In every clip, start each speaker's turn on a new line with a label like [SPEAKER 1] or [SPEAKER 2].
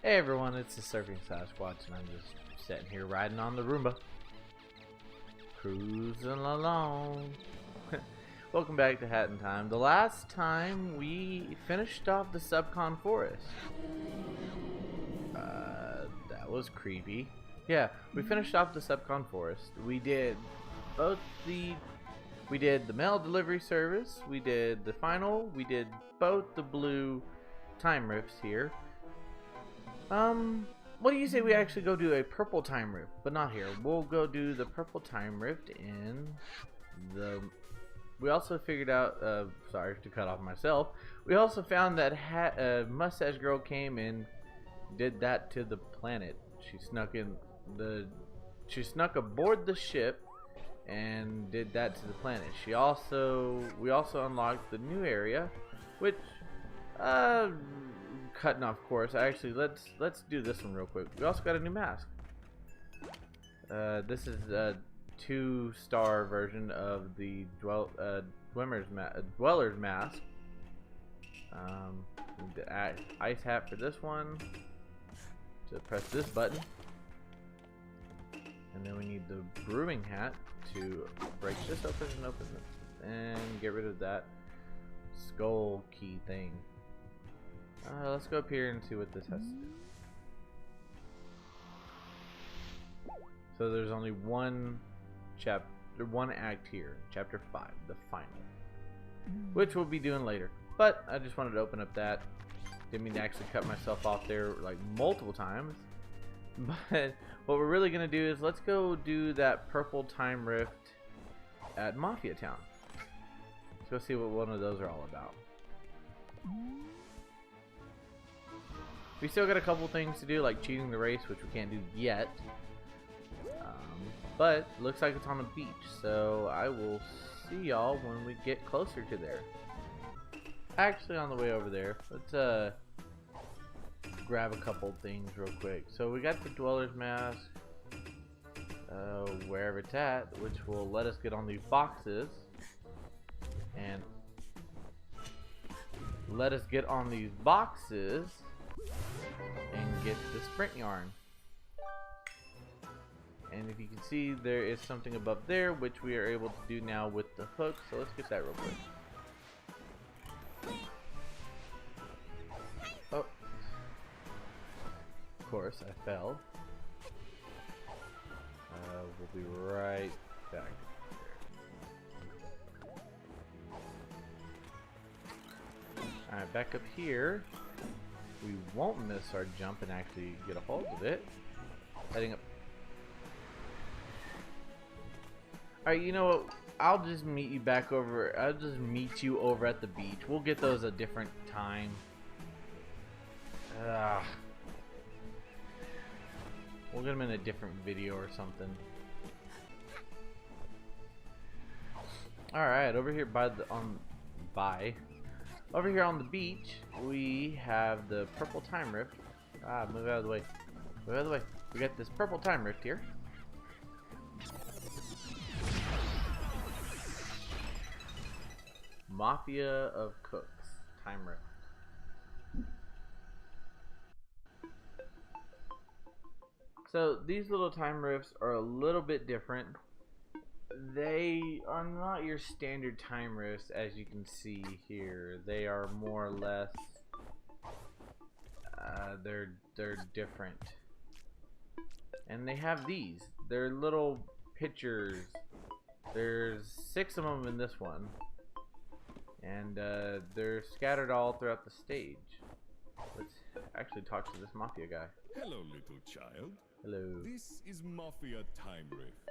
[SPEAKER 1] Hey everyone, it's the Surfing Sasquatch, and I'm just sitting here riding on the Roomba, cruising along. Welcome back to Hat in Time. The last time we finished off the Subcon Forest. That was creepy. Yeah, we finished off the Subcon Forest. We did the mail delivery service. We did the final. We did both the blue time riffs here. What do you say we actually go do a purple time rift, but not here. We'll go do the purple time rift in the... We also figured out, sorry to cut off myself, we also found that Mustache Girl came and did that to the planet. She snuck aboard the ship and did that to the planet. We also unlocked the new area, which, cutting off course. Actually, let's do this one real quick. We also got a new mask. This is a 2-star version of the Dweller's mask. The ice hat for this one. To press this button, and then we need the brewing hat to break this open and get rid of that skull key thing. Let's go up here and see what this has to do. So there's only one act here, chapter 5, the final, which we'll be doing later. But I just wanted to open up that. Didn't mean to actually cut myself off there like multiple times. But what we're really gonna do is let's go do that purple time rift at Mafia Town. Let's go see what one of those are all about. We still got a couple things to do, like cheating the race, which we can't do yet. But looks like it's on a beach, so I will see y'all when we get closer to there. Actually, on the way over there, let's grab a couple things real quick. So we got the Dweller's mask, wherever it's at, which will let us get on these boxes and get the sprint yarn. And if you can see, there is something above there which we are able to do now with the hook. So let's get that real quick. Oh, of course I fell. We'll be right back. Alright, back up here. We won't miss our jump and actually get a hold of it. Heading up. Alright, you know what? I'll just meet you over at the beach. We'll get those a different time. We'll get them in a different video or something. Alright, over here over here on the beach, we have the purple time rift. Move out of the way. Move out of the way. We got this purple time rift here. Mafia of Cooks time rift. So these little time rifts are a little bit different. They are not your standard time rifts, as you can see here. They are more or less they're different. And they have these. They're little pictures. There's 6 of them in this one. And they're scattered all throughout the stage. Let's actually talk to this Mafia guy.
[SPEAKER 2] Hello, little child.
[SPEAKER 1] Hello.
[SPEAKER 2] This is Mafia Time Rift.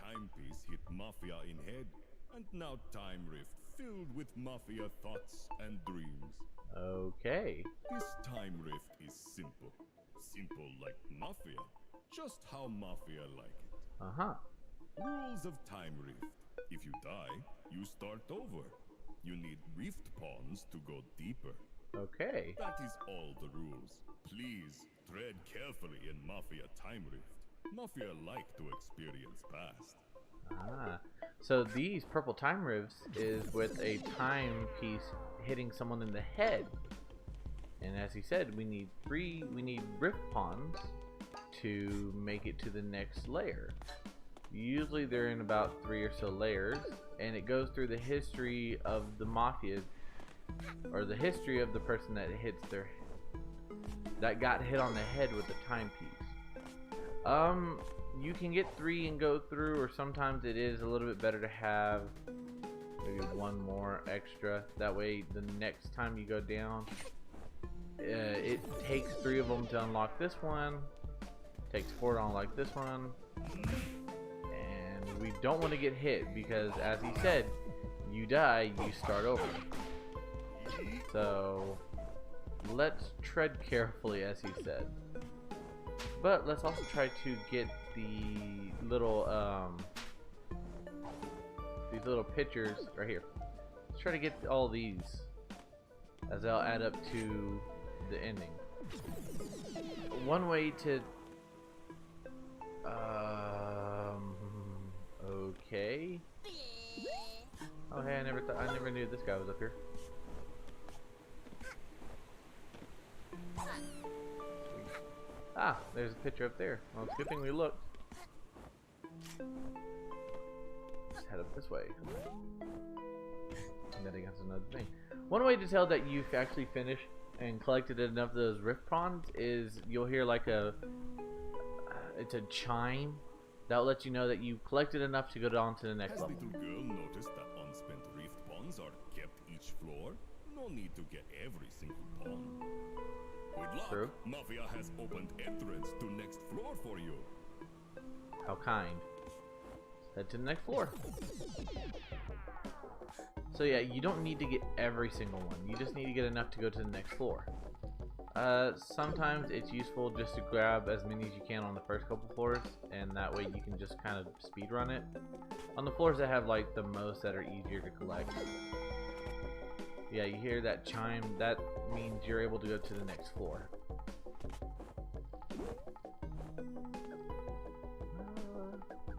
[SPEAKER 2] Timepiece hit Mafia in head, and now Time Rift filled with Mafia thoughts and dreams.
[SPEAKER 1] Okay.
[SPEAKER 2] This Time Rift is simple. Simple like Mafia. Just how Mafia like it.
[SPEAKER 1] Uh-huh.
[SPEAKER 2] Rules of Time Rift. If you die, you start over. You need rift pawns to go deeper.
[SPEAKER 1] Okay.
[SPEAKER 2] That is all the rules. Please tread carefully in Mafia Time Rift. Mafia like to experience past.
[SPEAKER 1] So these purple time rifts is with a timepiece hitting someone in the head. And as he said, we need riff pawns to make it to the next layer. Usually they're in about 3 or so layers, and it goes through the history of the Mafia, or the history of the person that got hit on the head with the timepiece. You can get 3 and go through, or sometimes it is a little bit better to have maybe 1 more extra. That way the next time you go down, it takes 3 of them to unlock this one, takes 4 to unlock this one, and we don't want to get hit because, as he said, you die, you start over. So let's tread carefully, as he said. But let's also try to get the little these little pictures right here. Let's try to get all these, as they'll add up to the ending. One way to okay. Oh hey, I never knew this guy was up here. Ah, there's a picture up there. Well, it's a good thing we looked. Let's head up this way. And then I guess another thing. One way to tell that you've actually finished and collected enough of those riff pawns is you'll hear like it's a chime that will let you know that you collected enough to go on to the next level.
[SPEAKER 2] Has little girl noticed that unspent rift pawns are kept each floor? No need to get every single pawn. With luck,
[SPEAKER 1] True.
[SPEAKER 2] Mafia has opened entrance to next floor for you.
[SPEAKER 1] How kind. Let's head to the next floor. So yeah, you don't need to get every single one. You just need to get enough to go to the next floor. Sometimes it's useful just to grab as many as you can on the first couple floors, and that way you can just kind of speed run it. On the floors that have like the most that are easier to collect. Yeah, you hear that chime, that means you're able to go to the next floor.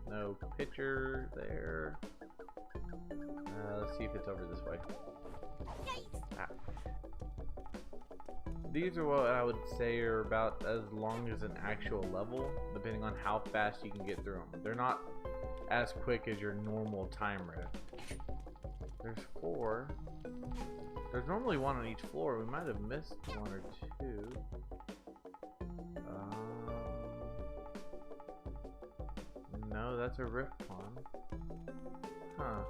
[SPEAKER 1] No picture there. Let's see if it's over this way. Ah. These are what I would say are about as long as an actual level, depending on how fast you can get through them. They're not as quick as your normal time riff. There's 4. There's normally 1 on each floor. We might have missed 1 or 2. No, that's a rift pawn. Huh.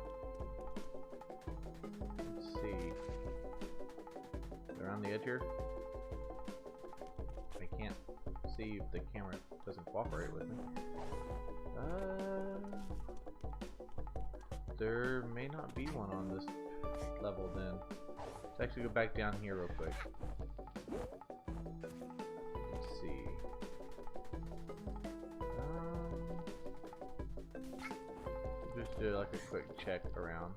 [SPEAKER 1] Let's see. Around the edge here? I can't see if the camera doesn't cooperate with me. There may not be one on this level then. Let's actually go back down here real quick. Let's see. Just do like a quick check around.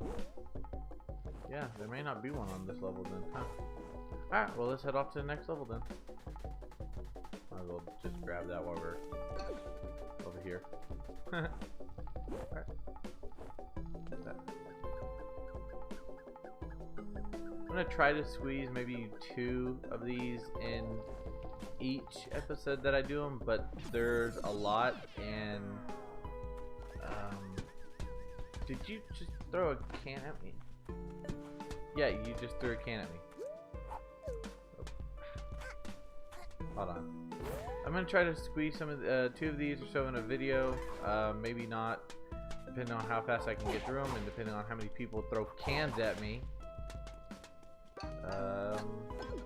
[SPEAKER 1] Yeah, there may not be one on this level then, huh? Alright, well let's head off to the next level then. Might as well just grab that while we're over here. Alright. I'm gonna try to squeeze maybe 2 of these in each episode that I do them, but there's a lot, and did you just throw a can at me? Yeah, you just threw a can at me. Hold on. I'm gonna try to squeeze some of 2 of these or so in a video. Maybe not, depending on how fast I can get through them, and depending on how many people throw cans at me.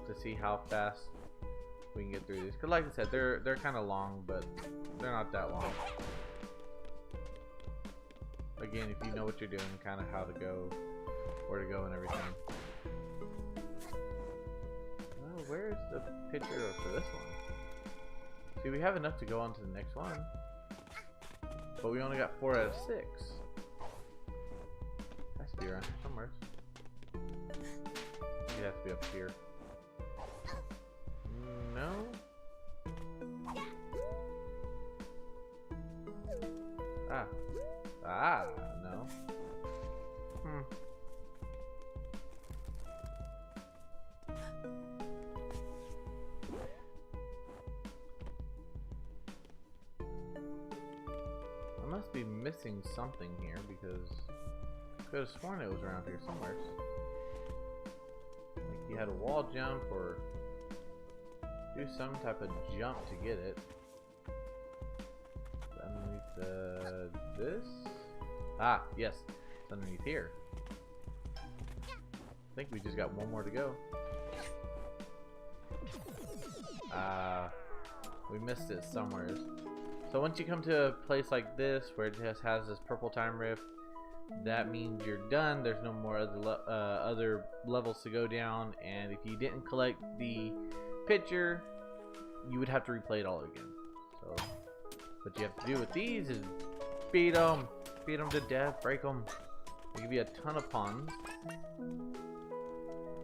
[SPEAKER 1] To see how fast we can get through these. Cause like I said, they're kind of long, but they're not that long. Again, if you know what you're doing, kind of how to go, where to go, and everything. Oh, where's the picture for this one? See, we have enough to go on to the next one, but we only got 4 out of 6. Has to be around here somewhere. It has to be up here. No? No. be missing something here because I could have sworn it was around here somewhere. Like you had a wall jump or do some type of jump to get it. Underneath this? Ah, yes. It's underneath here. I think we just got one more to go. We missed it somewhere. So once you come to a place like this where it just has this purple time rift, that means you're done. There's no more other levels to go down, and if you didn't collect the picture, you would have to replay it all again. So what you have to do with these is beat them to death, break them. They give you a ton of pawns,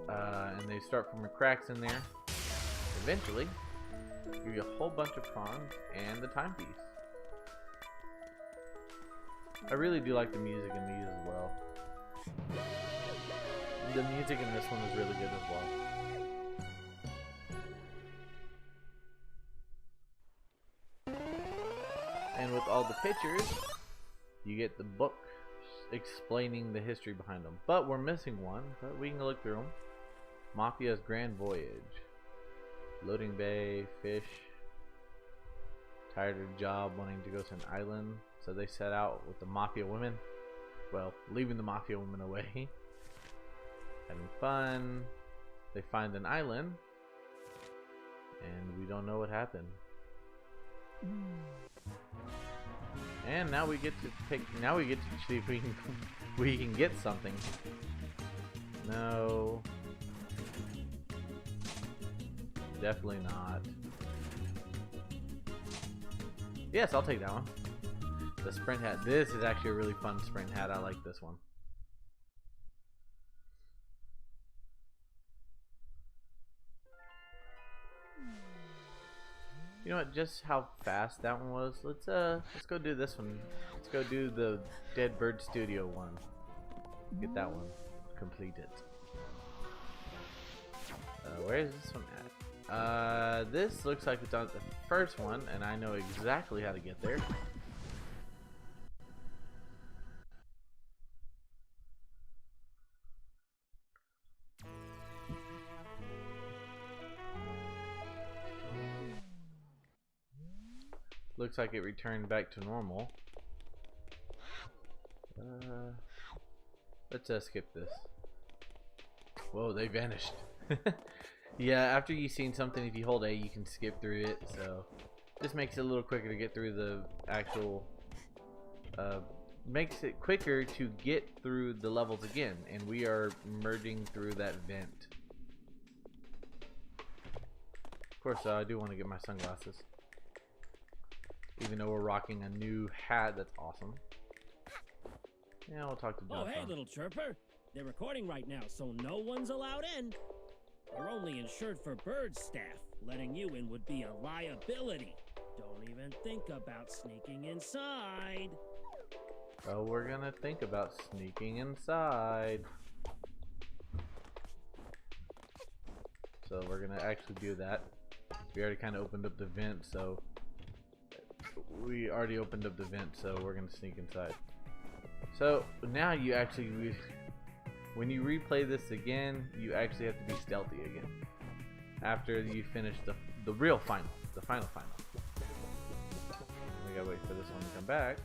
[SPEAKER 1] and they start from the cracks in there. Eventually, give you a whole bunch of pawns and the timepiece. I really do like the music in these as well. The music in this one is really good as well. And with all the pictures, you get the book explaining the history behind them. But we're missing one, but we can look through them. Mafia's Grand Voyage. Loading bay, fish. Tired of the job, wanting to go to an island. So they set out with the Mafia women. Well, leaving the Mafia women away. Having fun. They find an island. And we don't know what happened. And now we get to pick. Now we get to see if we can get something. No. Definitely not. Yes, I'll take that one. The sprint hat. This is actually a really fun sprint hat. I like this one. You know what? Just how fast that one was. Let's go do this one. Let's go do the Dead Bird Studio one. Get that one. Complete it. Where is this one at? This looks like it's on the first one, and I know exactly how to get there. Looks like it returned back to normal. Let's skip this. Whoa, they vanished. Yeah, after you've seen something, if you hold A, you can skip through it. So this makes it a little quicker to get through the actual. Makes it quicker to get through the levels again, and we are merging through that vent. Of course, I do want to get my sunglasses. Even though we're rocking a new hat, that's awesome. Yeah, we'll talk to John.
[SPEAKER 3] Oh, hey, little chirper. They're recording right now, so no one's allowed in. We're only insured for bird staff. Letting you in would be a liability. Don't even think about sneaking inside.
[SPEAKER 1] Oh, we're gonna think about sneaking inside. So we're gonna actually do that. We already kind of opened up the vent, so we already opened up the vent, so we're gonna sneak inside. So now you actually, when you replay this again, you actually have to be stealthy again. After you finish the real final, the final. We gotta wait for this one to come back.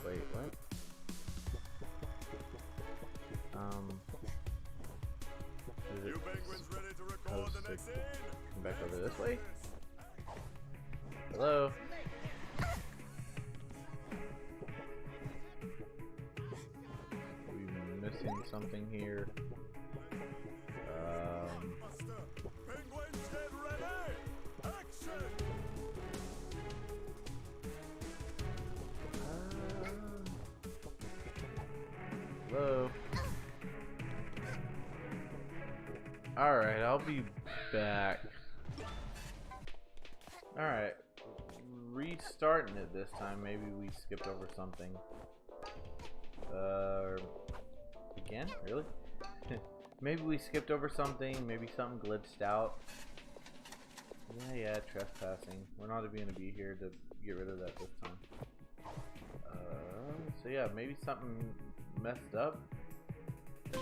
[SPEAKER 1] Wait, what? Is it supposed to come back over this way? Hello? We missing something here? Hello? Alright, I'll be back. Alright. Restarting it this time. Maybe we skipped over something. Again? Really? Maybe we skipped over something. Maybe something glitched out. Yeah, trespassing. We're not even gonna be here to get rid of that this time. So yeah, maybe something messed up. Okay,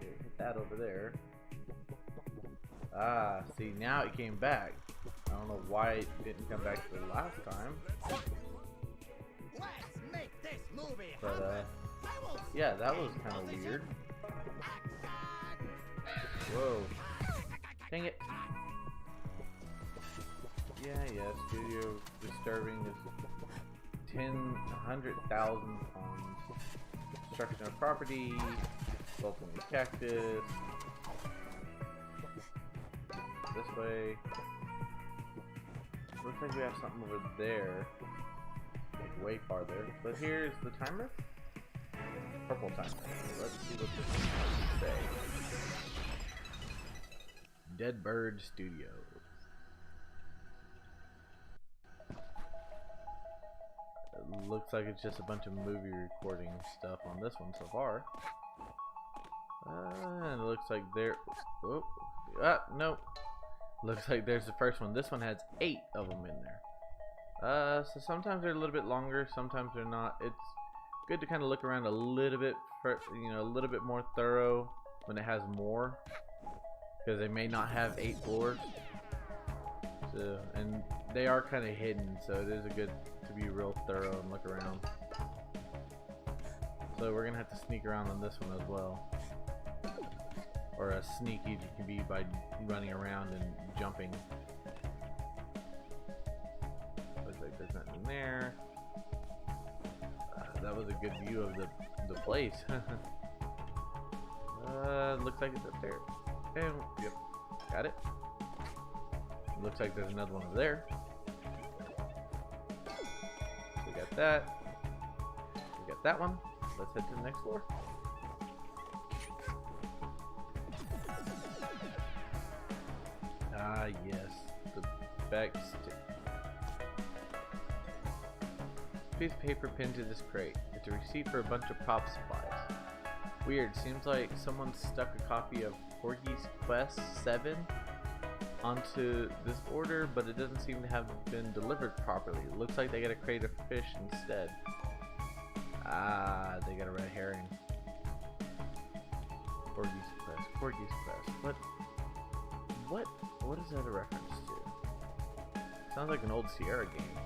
[SPEAKER 1] hit that over there. Ah, see, now it came back. I don't know why it didn't come back the last time.
[SPEAKER 4] Let's make this movie.
[SPEAKER 1] But yeah, that was kind of weird. Whoa. Dang it. Yeah, studio disturbing this 100,000 tons. Destruction of property, assaulting the cactus. This way. Looks like we have something over there. Like way farther. But here's the timer. Purple timer. Let's see what this has to say. Dead Bird Studios. It looks like it's just a bunch of movie recording stuff on this one so far. And it looks like there. Oh, nope. Looks like there's the first one. This one has 8 of them in there. So sometimes they're a little bit longer, sometimes they're not. It's good to kind of look around a little bit, for, a little bit more thorough when it has more, because they may not have 8 floors. So, and they are kind of hidden, so it is a good to be real thorough and look around. So we're gonna have to sneak around on this one as well. Or as sneaky as you can be by running around and jumping. Looks like there's nothing there. That was a good view of the place. Looks like it's up there. And, yep, got it. Looks like there's another one over there. We got that. We got that one. Let's head to the next floor. Ah, yes, the back stick. Piece of paper pinned to this crate. It's a receipt for a bunch of prop supplies. Weird, seems like someone stuck a copy of Porky's Quest 7 onto this order, but it doesn't seem to have been delivered properly. It looks like they got a crate of fish instead. Ah, they got a red herring. Porky's Quest. What is that a reference to? Sounds like an old Sierra game.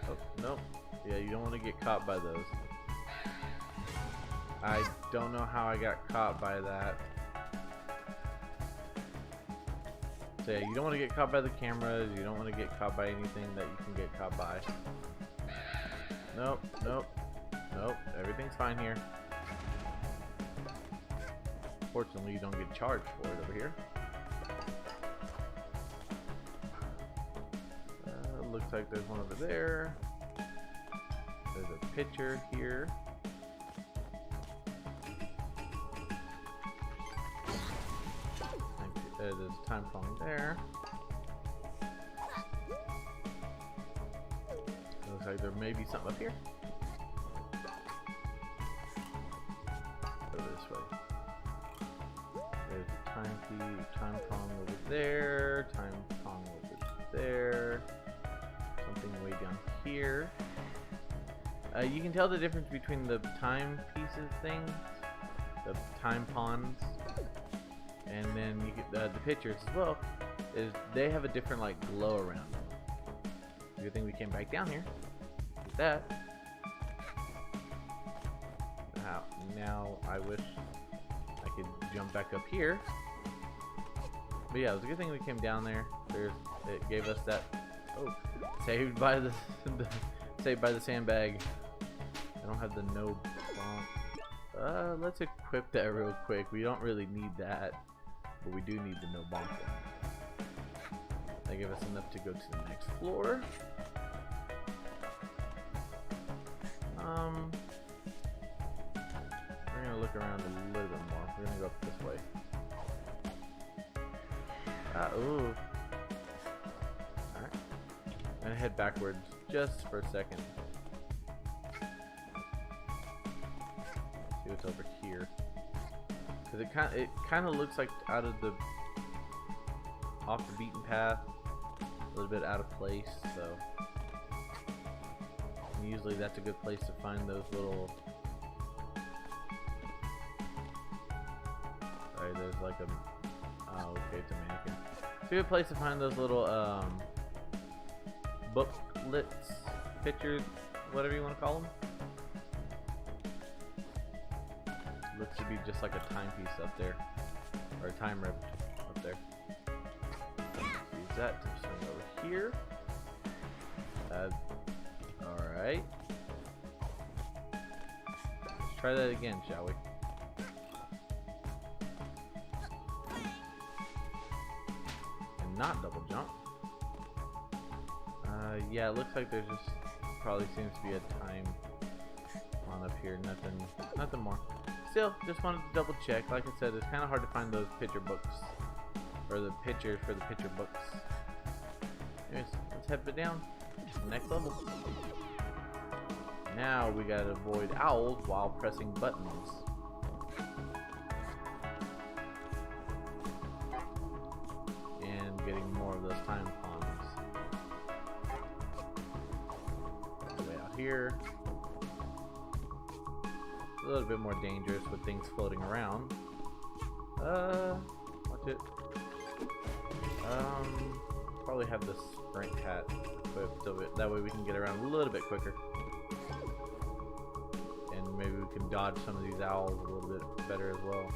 [SPEAKER 1] Oh, nope. Yeah, you don't want to get caught by those. I don't know how I got caught by that. So yeah, you don't want to get caught by the cameras, you don't want to get caught by anything that you can get caught by. Nope, everything's fine here. Fortunately, you don't get charged for it over here. Looks like there's one over there. There's a picture here. There's a time phone there. Looks like there may be something up here. Go this way. There's a time phone over there. Time phone over there. Something way down here. You can tell the difference between the time pieces things, the time pawns, and then you get the pictures as well. Is they have a different like glow around them. Good thing we came back down here. With that. Now I wish I could jump back up here. But yeah, it was a good thing we came down there. It gave us that. Oh, saved by the saved by the sandbag. I don't have the no bonk. Let's equip that real quick. We don't really need that, but we do need the no bonk one. That gave us enough to go to the next floor. We're gonna look around a little bit more. We're gonna go up this way. Ooh. Alright. I'm gonna head backwards just for a second. See what's over here. Cause it kind of looks like out of the off the beaten path, a little bit out of place. So usually that's a good place to find those little. Sorry, there's like a. Oh, okay, it's a mannequin. It's a good place to find those little booklets, pictures, whatever you want to call them. Looks to be just like a timepiece up there, or a time rip up there. Use that to swing over here. Alright. Let's try that again, shall we? And not double jump. Yeah, it looks like there's just probably seems to be a time on up here. Nothing more. Still, just wanted to double check. Like I said, it's kind of hard to find those picture books, or the pictures for the picture books. Anyways, let's head it down. Next level. Now we gotta avoid owls while pressing buttons. And getting more of those time pawns. Way out here. A little bit more dangerous with things floating around. Watch it. Probably have the sprint hat equipped so that way we can get around a little bit quicker. And maybe we can dodge some of these owls a little bit better as well.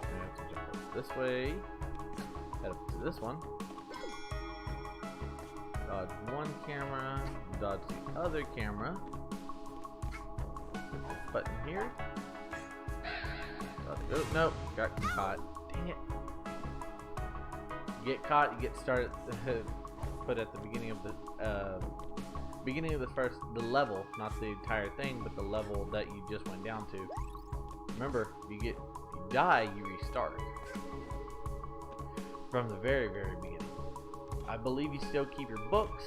[SPEAKER 1] We have to jump up this way. Head up to this one. Dodge one camera, dodge the other camera. Button here. Oh, nope, got caught. Dang it. You get caught, you get started put at the beginning of the level, not the entire thing, but the level that you just went down to. Remember, if you die, you restart. From the very, very beginning. I believe you still keep your books,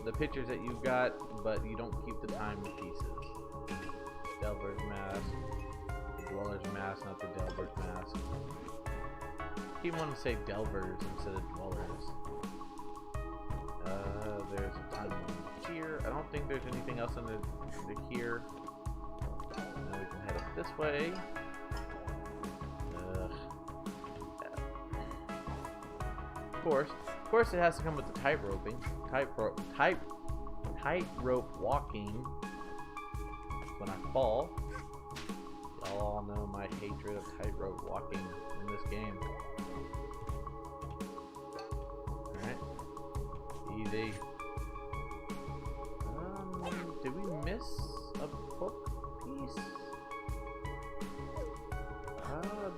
[SPEAKER 1] the pictures that you've got, but you don't keep the time pieces. Delver's mask, Dweller's mask, not the Delver's mask. I keep wanting to say Delvers instead of Dwellers. There's a time one here. I don't think there's anything else under here. Now we can head up this way. Of course, it has to come with the tightrope walking. When I fall, y'all all know my hatred of tightrope walking in this game. All right, easy. Did we miss a book piece?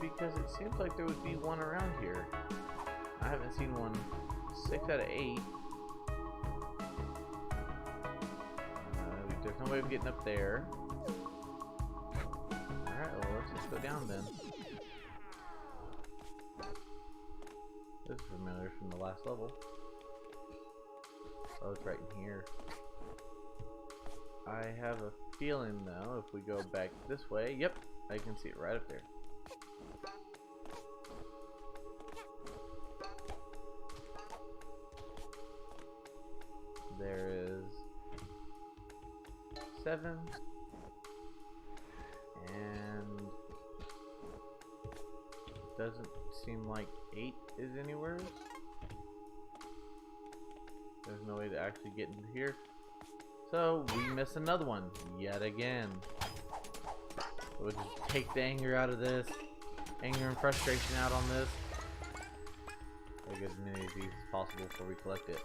[SPEAKER 1] Because it seems like there would be one around here. I haven't seen one. 6 out of 8. There's no way of getting up there. Alright, well, let's just go down then. This is familiar from the last level. Oh, it's right in here. I have a feeling, though, if we go back this way, yep, I can see it right up there. There is 7, and doesn't seem like 8 is anywhere. There's no way to actually get into here, so we miss another one yet again. We'll just take the anger out of this, anger and frustration out on this. We'll get as many of these as possible before we collect it.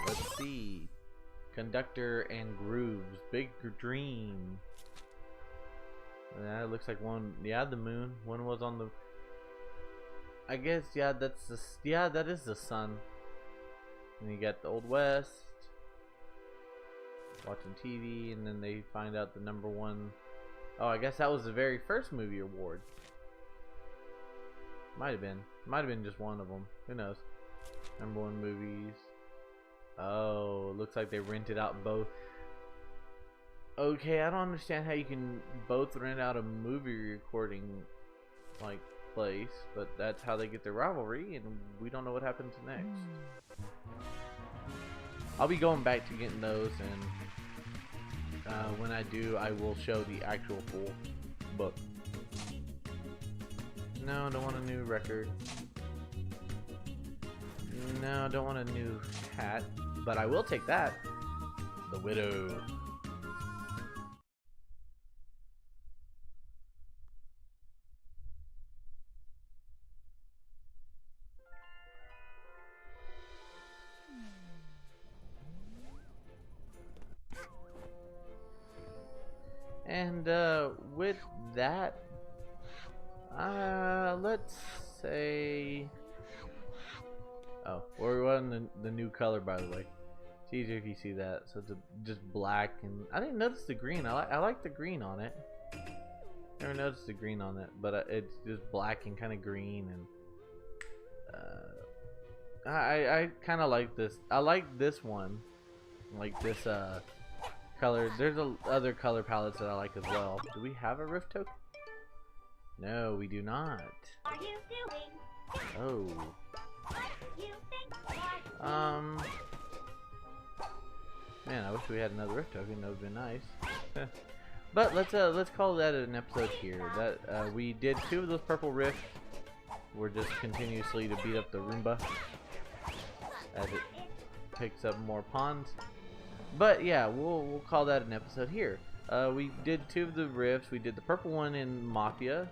[SPEAKER 1] Let's see. Conductor and Grooves. Big dream. Yeah, it looks like one. Yeah, the moon. One was on the. I guess, yeah, that's the. Yeah, that is the sun. And you got the Old West. watching TV, and then they find out the #1. Oh, I guess that was the very first movie award. Might have been just one of them. Who knows? #1 movies. Oh, looks like they rented out both. Okay, I don't understand how you can both rent out a movie recording like place, but that's how they get their rivalry, and we don't know what happens next. I'll be going back to getting those, and when I do, I will show the actual full book. No, don't want a new record. No, don't want a new hat, but I will take that. The Widow. And with that, let's say, oh, we're on the new color, by the way. It's easier if you see that. So it's just black, and I didn't notice the green. I like the green on it. Never noticed the green on it, but it's just black and kind of green, and I kind of like this. I like this one, like this color. There's other color palettes that I like as well. Do we have a rift token? No, we do not.
[SPEAKER 4] Are you doing?
[SPEAKER 1] Oh.
[SPEAKER 4] What you think?
[SPEAKER 1] Man, I wish we had another rift token. That would have been nice. But let's call that an episode here. That we did 2 of those purple rifts. We're just continuously to beat up the Roomba as it picks up more pawns. But yeah, we'll call that an episode here. We did 2 of the rifts. We did the purple one in Mafia.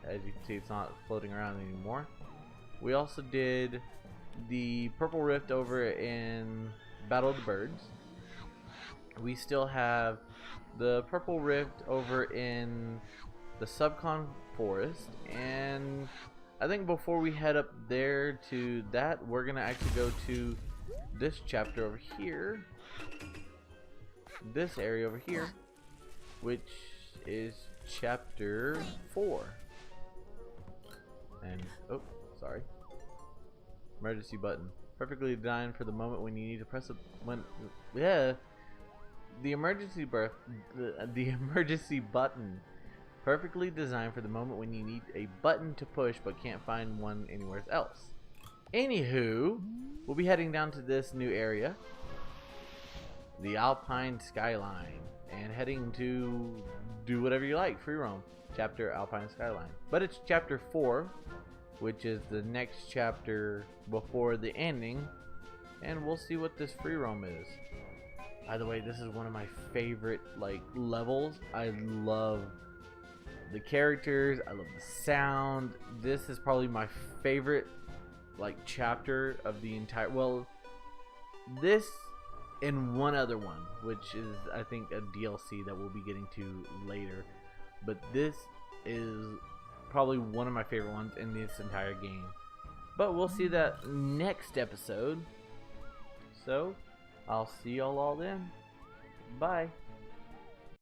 [SPEAKER 1] As you can see, it's not floating around anymore. We also did the purple rift over in Battle of the Birds. We still have the purple rift over in the Subcon Forest, and I think before we head up there to that, we're gonna actually go to this chapter over here, this area over here, which is chapter 4. And oh, sorry, emergency button, perfectly designed for the moment when you need to press the emergency button, perfectly designed for the moment when you need a button to push but can't find one anywhere else. Anywho, we'll be heading down to this new area, the Alpine Skyline, and heading to do whatever you like, free roam, chapter Alpine Skyline. But it's chapter 4, which is the next chapter before the ending, and we'll see what this free roam is. By the way, this is one of my favorite levels. I love the characters, I love the sound. This is probably my favorite chapter of the entire, well, this and one other one, which is I think a DLC that we'll be getting to later, but this is probably one of my favorite ones in this entire game. But we'll see that next episode, so I'll see y'all all then. Bye.